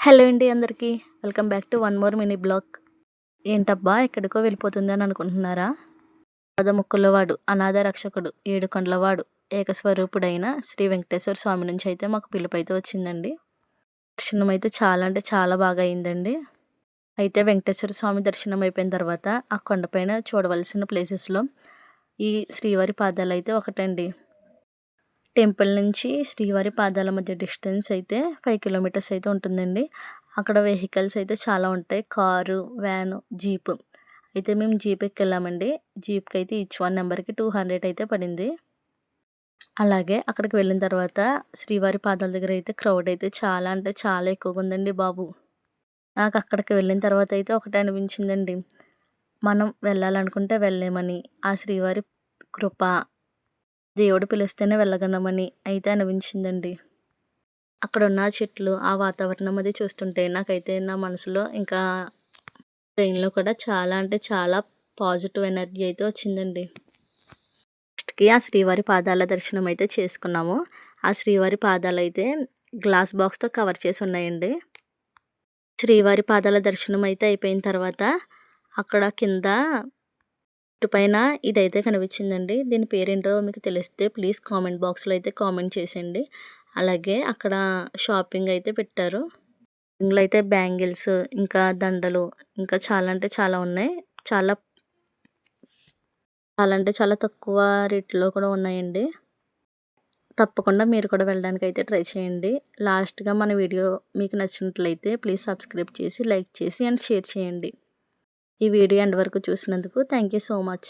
Hello అండి అందరికీ. Welcome back to one more mini blog. ఏంటబ్బా ఎక్కడికో వెళ్ళిపోతుంది అని అనుకుంటున్నారా? పదముక్కులవాడు, అనాథ రక్షకుడు, ఏడుకొండలవాడు, ఏకస్వరూపుడైన శ్రీ వెంకటేశ్వర స్వామి నుంచి అయితే మాకు పిలుపైతే వచ్చిందండి. దర్శనం అయితే చాలా అంటే చాలా బాగా అయిందండి. అయితే వెంకటేశ్వర స్వామి దర్శనం అయిపోయిన తర్వాత ఆ కొండపైన చూడవలసిన ప్లేసెస్లో ఈ శ్రీవారి పాదాలు అయితే ఒకటండి. టెంపుల్ నుంచి శ్రీవారి పాదాల మధ్య డిస్టెన్స్ అయితే 5 కిలోమీటర్స్ అయితే ఉంటుందండి. అక్కడ వెహికల్స్ అయితే చాలా ఉంటాయి. Car, van, jeep. అయితే మేము జీప్ ఎక్కెళ్ళామండి. జీప్కి అయితే ఈచ్ వన్ నెంబర్కి 200 అయితే పడింది. అలాగే అక్కడికి వెళ్ళిన తర్వాత శ్రీవారి పాదాల దగ్గర అయితే క్రౌడ్ అయితే చాలా అంటే చాలా ఎక్కువగా ఉందండి బాబు. నాకు అక్కడికి వెళ్ళిన తర్వాత అయితే ఒకటే అనిపించిందండి, మనం వెళ్ళాలనుకుంటే వెళ్ళలేమని, ఆ శ్రీవారి కృప, దేవుడు పిలిస్తేనే వెళ్ళగలమని అయితే అనిపించిందండి. అక్కడున్న చెట్లు, ఆ వాతావరణం అది చూస్తుంటే నాకైతే నా మనసులో ఇంకా బ్రెయిన్‌లో కూడా చాలా అంటే చాలా పాజిటివ్ ఎనర్జీ అయితే వచ్చిందండి. నెక్స్ట్‌కి ఆ శ్రీవారి పాదాల దర్శనం అయితే చేసుకున్నాము. ఆ శ్రీవారి పాదాలైతే గ్లాస్ బాక్స్‌తో కవర్ చేసి ఉన్నాయండి. శ్రీవారి పాదాల దర్శనం అయితే అయిపోయిన తర్వాత అక్కడ కింద పైన ఇదైతే కనిపించిందండి. దీని పేరేంటో మీకు తెలిస్తే ప్లీజ్ కామెంట్ బాక్స్‌లో అయితే కామెంట్ చేసేయండి. అలాగే అక్కడ షాపింగ్ అయితే పెట్టారు. ఇందులో అయితే బ్యాంగిల్స్, ఇంకా దండలు, ఇంకా చాలా అంటే చాలా ఉన్నాయి. చాలా చాలా అంటే చాలా తక్కువ రేట్‌లో కూడా ఉన్నాయండి. తప్పకుండా మీరు కూడా వెళ్ళడానికైతే ట్రై చేయండి. లాస్ట్‌గా మన వీడియో మీకు నచ్చినట్లయితే ప్లీజ్ సబ్స్క్రైబ్ చేసి, లైక్ చేసి అండ్ షేర్ చేయండి. ఈ వీడియో ఎండ్ వరకు చూసినందుకు థ్యాంక్ యూ సో మచ్.